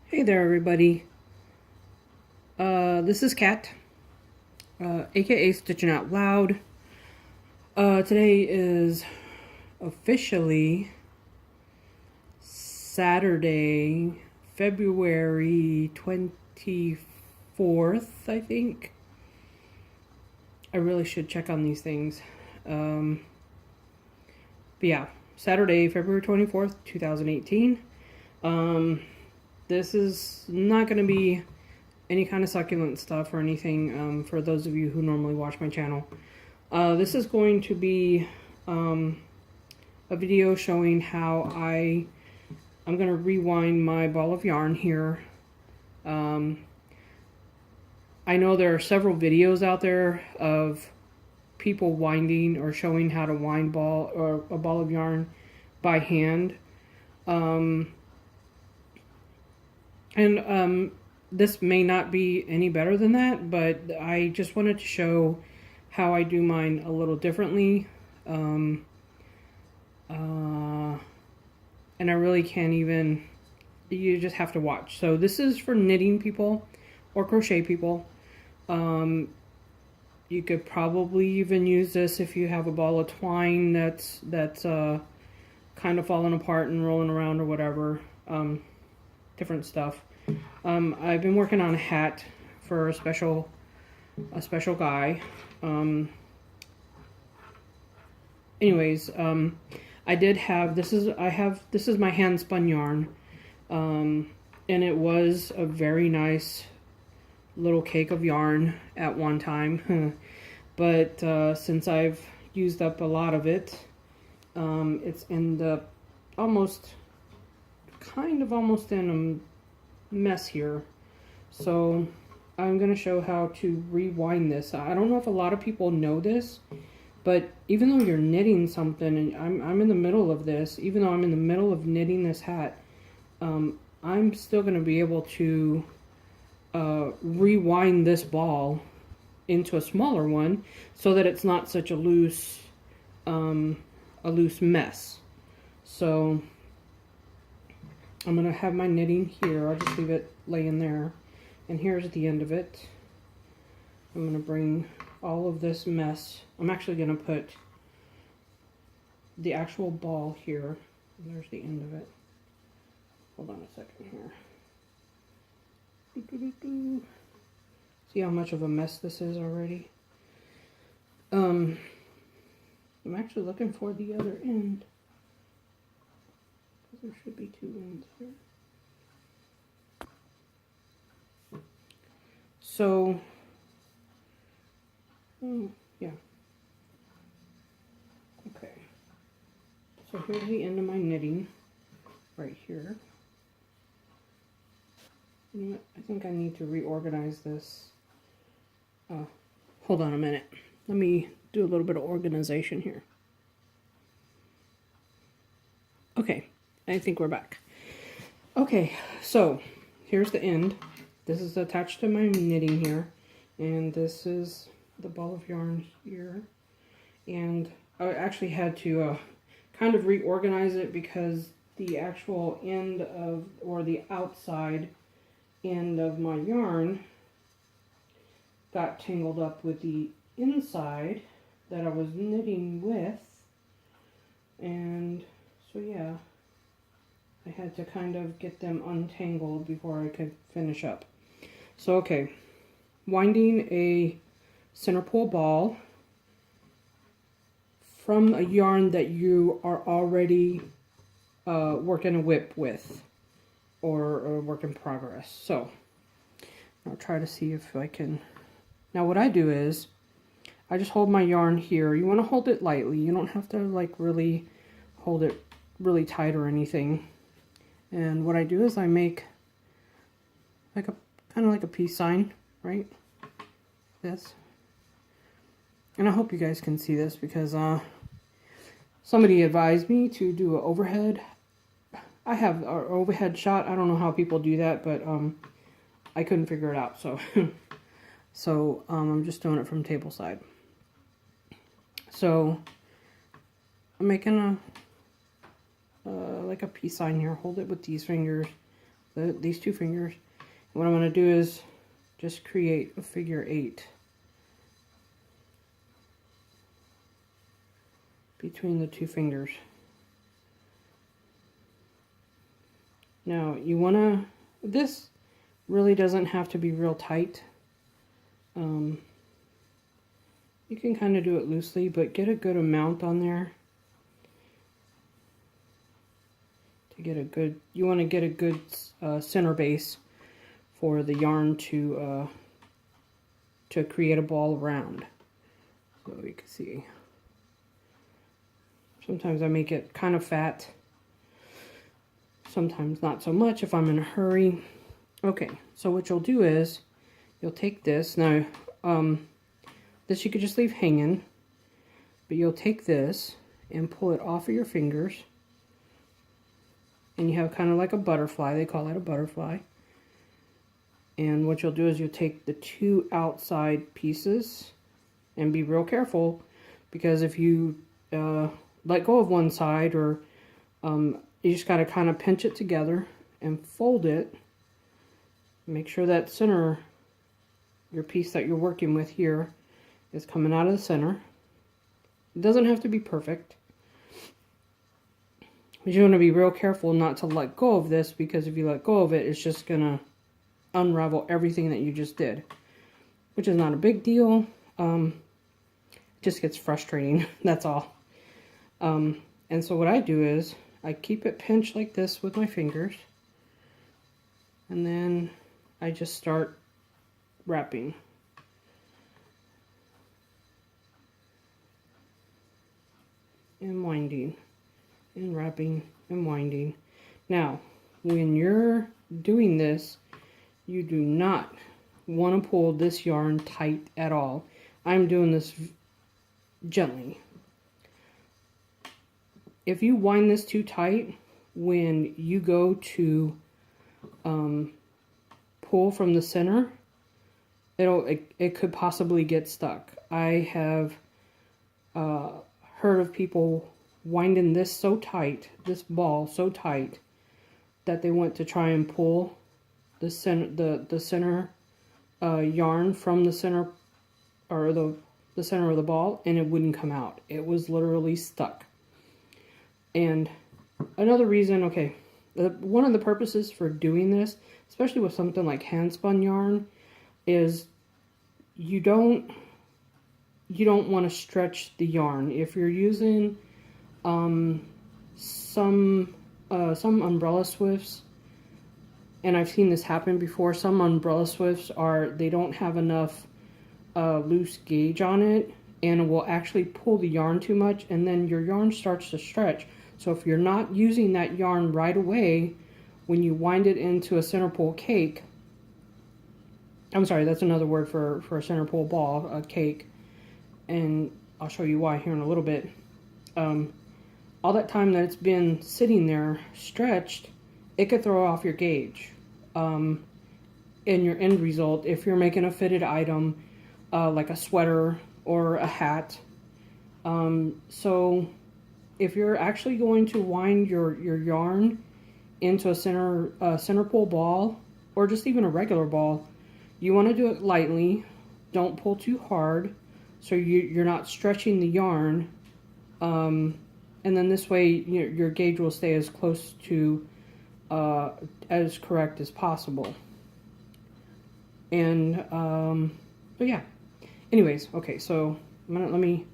Hey there, everybody. This is Kat, aka Stitching Out Loud. Today is officially Saturday, February 24th, I think. I really should check on these things. But yeah, Saturday, February 24th, 2018. This is not going to be any kind of succulent stuff or anything for those of you who normally watch my channel. This is going to be a video showing how I'm going to rewind my ball of yarn here. I know there are several videos out there of people winding or showing how to wind a ball of yarn by hand. This may not be any better than that, but I just wanted to show how I do mine a little differently. And I really can't even, you just have to watch. So this is for knitting people or crochet people. You could probably even use this if you have a ball of twine that's kind of falling apart and rolling around or whatever. Different stuff. I've been working on a hat for a special guy. I did have this is my hand spun yarn, and it was a very nice little cake of yarn at one time. But since I've used up a lot of it, it's ended up almost in a mess here. So I'm going to show how to rewind this. I don't know if a lot of people know this, but even though you're knitting something, and I'm in the middle of this, even though I'm in the middle of knitting this hat, I'm still going to be able to rewind this ball into a smaller one so that it's not such a loose mess. So I'm going to have my knitting here. I'll just leave it laying there. And here's the end of it. I'm going to bring all of this mess. I'm actually going to put the actual ball here. There's the end of it. Hold on a second here. See how much of a mess this is already? I'm actually looking for the other end. There should be two ends here. So, yeah. Okay. So here's the end of my knitting, right here. You know what? I think I need to reorganize this. Hold on a minute. Let me do a little bit of organization here. Okay. I think we're back. Okay, so here's the end. This is attached to my knitting here, and this is the ball of yarn here. And I actually had to kind of reorganize it because the actual end of, or the outside end of my yarn got tangled up with the inside that I was knitting with. And so yeah, I had to kind of get them untangled before I could finish up. So, okay, winding a center pole ball from a yarn that you are already working a whip with, or a work in progress. So, I'll try to see if I can. Now, what I do is, I just hold my yarn here. You want to hold it lightly. You don't have to like really hold it really tight or anything. And what I do is I make like kind of like a peace sign, right? This. And I hope you guys can see this because somebody advised me to do an overhead. I have an overhead shot. I don't know how people do that, but I couldn't figure it out. So I'm just doing it from table side. So I'm making like a peace sign here. Hold it with these fingers. these 2 fingers. What I'm going to do is just create a figure 8 between the 2 fingers. Now you want to, this really doesn't have to be real tight. You can kind of do it loosely, but get a good amount on there to get a good, you want to get a good center base for the yarn to create a ball around. So you can see, sometimes I make it kind of fat, sometimes not so much if I'm in a hurry. Okay, so what you'll do is you'll take this. Now, this you could just leave hanging, but you'll take this and pull it off of your fingers, and you have kind of like a butterfly. They call it a butterfly. And what you'll do is you'll take the 2 outside pieces, and be real careful, because if you let go of one side, or you just got to kind of pinch it together and fold it. Make sure that center, your piece that you're working with here, is coming out of the center. It doesn't have to be perfect, but you want to be real careful not to let go of this, because if you let go of it, it's just going to unravel everything that you just did, which is not a big deal. It just gets frustrating, that's all. And so what I do is I keep it pinched like this with my fingers, and then I just start wrapping. And winding, and wrapping, and winding. Now, when you're doing this, you do not want to pull this yarn tight at all. I'm doing this gently. If you wind this too tight, when you go to pull from the center, it could possibly get stuck. I have heard of people winding this so tight, this ball so tight, that they went to try and pull the center yarn from the center, or the center of the ball, and it wouldn't come out. It was literally stuck. And another reason, okay, one of the purposes for doing this, especially with something like hand spun yarn, is you don't want to stretch the yarn. If you're using some umbrella swifts, and I've seen this happen before, some umbrella swifts they don't have enough loose gauge on it, and it will actually pull the yarn too much, and then your yarn starts to stretch. So if you're not using that yarn right away, when you wind it into a center pull cake, I'm sorry, that's another word for a center pull ball, a cake, and I'll show you why here in a little bit. All that time that it's been sitting there stretched, it could throw off your gauge. In your end result, if you're making a fitted item, like a sweater or a hat. So if you're actually going to wind your yarn into a center pull ball, or just even a regular ball, you want to do it lightly. Don't pull too hard, so you're not stretching the yarn. And then this way your gauge will stay as close to as correct as possible. And but yeah, anyways, okay, so let me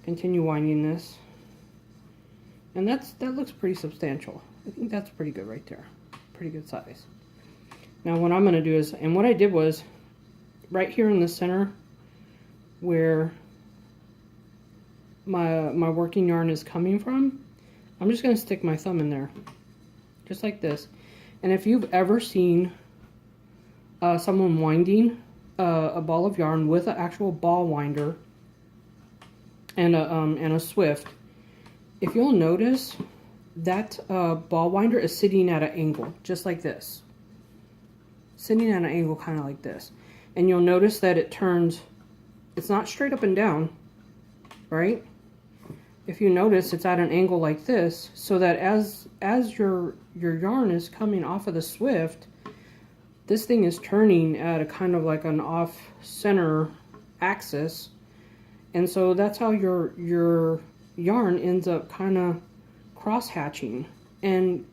continue winding this, and that looks pretty substantial. I think that's pretty good right there, pretty good size. Now what I'm going to do is, and what I did was, right here in the center where my working yarn is coming from, I'm just going to stick my thumb in there, just like this. And if you've ever seen someone winding a ball of yarn with an actual ball winder and a Swift, if you'll notice, that ball winder is sitting at an angle, just like this. Sitting at an angle kind of like this. And you'll notice that it turns, it's not straight up and down, right? if you notice, it's at an angle like this, so that as your yarn is coming off of the Swift, this thing is turning at a kind of like an off-center axis, and so that's how your yarn ends up kind of cross-hatching, and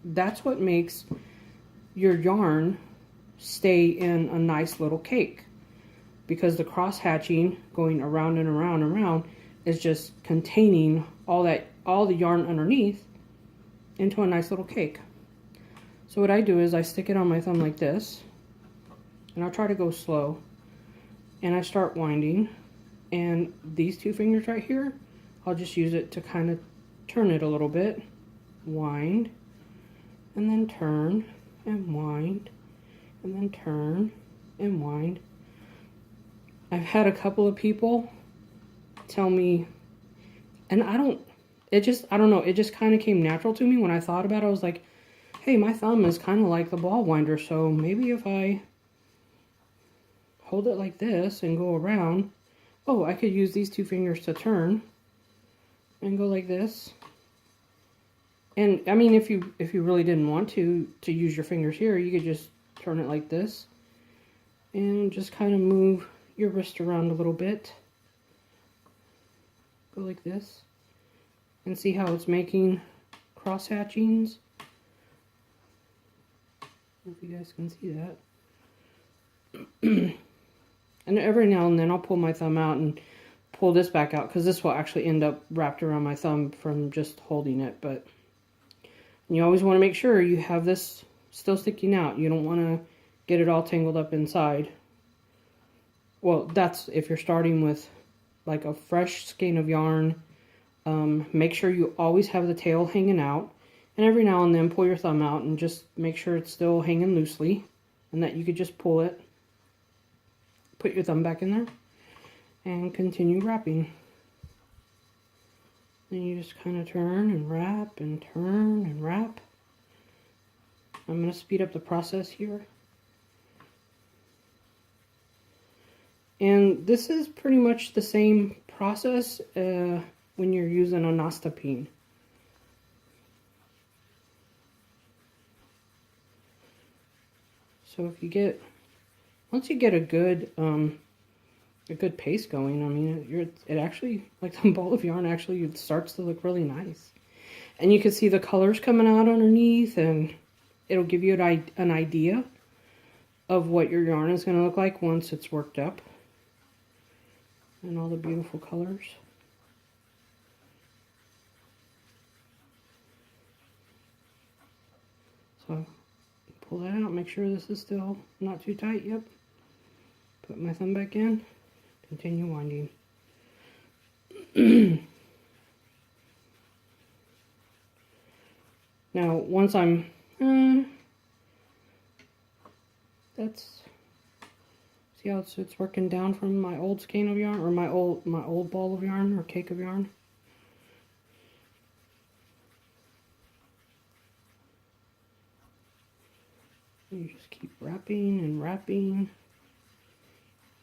that's what makes your yarn stay in a nice little cake, because the cross-hatching going around and around and around is just containing all the yarn underneath into a nice little cake. So what I do is I stick it on my thumb like this, and I'll try to go slow, and I start winding, and these two fingers right here, I'll just use it to kind of turn it a little bit, wind, and then turn, and wind, and then turn, and wind. I've had a couple of people tell me, and I don't know, it just kind of came natural to me when I thought about it. I was like, hey, my thumb is kind of like the ball winder, so maybe if I hold it like this and go around, oh, I could use these two fingers to turn and go like this. And I mean, if you really didn't want to use your fingers here, you could just turn it like this and just kind of move your wrist around a little bit. Go like this and see how it's making cross hatchings. I don't know if you guys can see that. And every now and then I'll pull my thumb out and pull this back out, because this will actually end up wrapped around my thumb from just holding it. But you always want to make sure you have this still sticking out. You don't want to get it all tangled up inside. Well, that's if you're starting with like a fresh skein of yarn. Make sure you always have the tail hanging out, and every now and then pull your thumb out and just make sure it's still hanging loosely, and that you could just pull it, put your thumb back in there, and continue wrapping. Then you just kind of turn and wrap and turn and wrap. I'm going to speed up the process here. And this is pretty much the same process when you're using a Nastapine. So if you get, once you get a good paste going, I mean, it actually, like the ball of yarn actually starts to look really nice. And you can see the colors coming out underneath, and it'll give you an idea of what your yarn is going to look like once it's worked up. And all the beautiful colors. So pull that out, make sure this is still not too tight. Yep. Put my thumb back in, continue winding. Now once I'm see how it's working down from my old skein of yarn, or my old ball of yarn or cake of yarn. You just keep wrapping and wrapping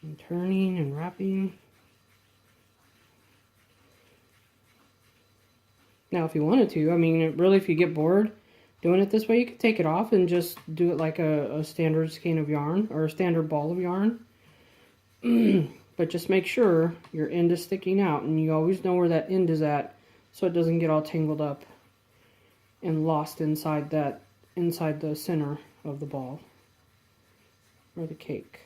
and turning and wrapping. Now if you wanted to, I mean, really, if you get bored doing it this way, you could take it off and just do it like a standard skein of yarn or a standard ball of yarn. But just make sure your end is sticking out, and you always know where that end is at, so it doesn't get all tangled up and lost inside the center of the ball or the cake.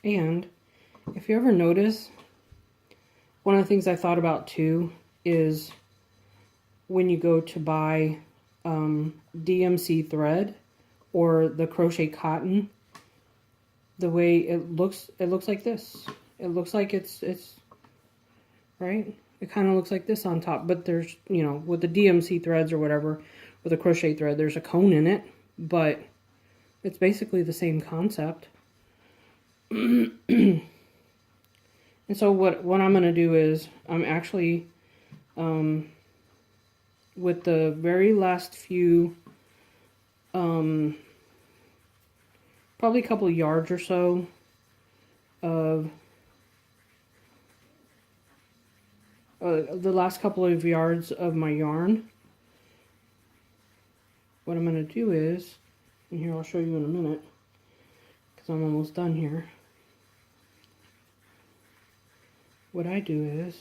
And if you ever notice, one of the things I thought about too is when you go to buy DMC thread or the crochet cotton, the way it looks like this. It looks like it's right. It kind of looks like this on top, but there's, you know, with the DMC threads or whatever, with a crochet thread, there's a cone in it, but it's basically the same concept. And so what I'm going to do is, I'm actually, with the very last few, probably a couple of yards or so of the last couple of yards of my yarn. What I'm going to do is, and here I'll show you in a minute, because I'm almost done here. What I do is,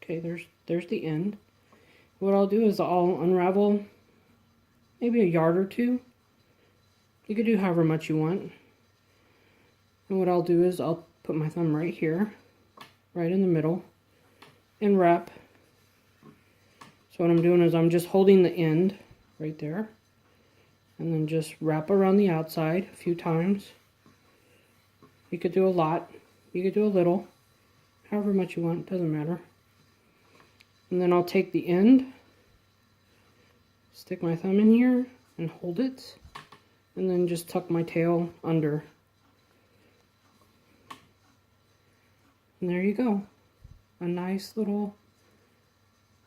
okay, there's the end. What I'll do is I'll unravel maybe a yard or two. You could do however much you want. And what I'll do is I'll put my thumb right here, right in the middle, and wrap. So what I'm doing is I'm just holding the end right there, and then just wrap around the outside a few times. You could do a lot, you could do a little, however much you want, doesn't matter. And then I'll take the end, stick my thumb in here, and hold it, and then just tuck my tail under. And there you go. A nice little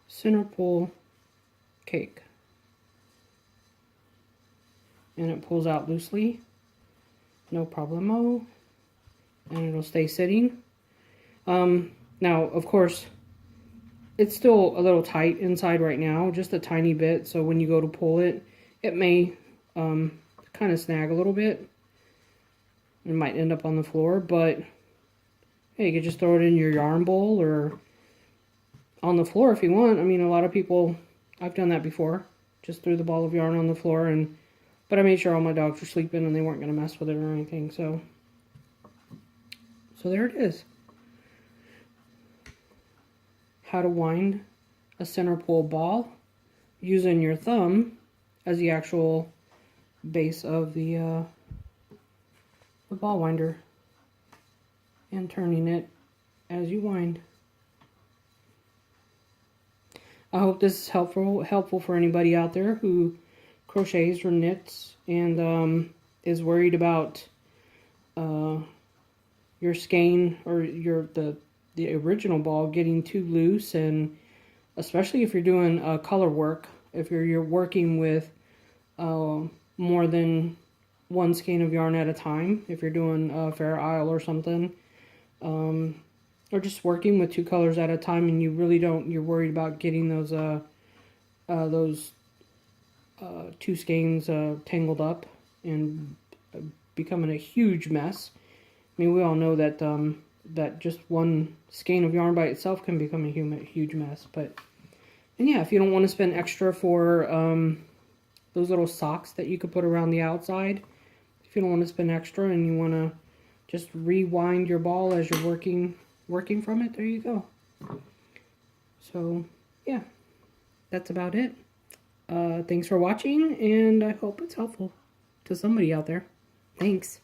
center pull cake. And it pulls out loosely, no problemo, and it'll stay sitting. Now, of course, it's still a little tight inside right now, just a tiny bit, so when you go to pull it, it may kind of snag a little bit. It might end up on the floor, but hey, you could just throw it in your yarn bowl or on the floor if you want. I mean, a lot of people, I've done that before, just threw the ball of yarn on the floor, but I made sure all my dogs were sleeping and they weren't going to mess with it or anything, so there it is. How to wind a center pull ball using your thumb as the actual base of the ball winder, and turning it as you wind. I hope this is helpful for anybody out there who crochets or knits and is worried about your skein or the original ball getting too loose, and especially if you're doing color work, if you're working with more than one skein of yarn at a time, if you're doing Fair Isle or something, or just working with two colors at a time, and you're worried about getting those two skeins tangled up and becoming a huge mess. I mean, we all know that that just one skein of yarn by itself can become a huge mess. And yeah, if you don't want to spend extra for those little socks that you could put around the outside, if you don't want to spend extra and you want to just rewind your ball as you're working from it, there you go. So yeah, that's about it. Thanks for watching, and I hope it's helpful to somebody out there. Thanks.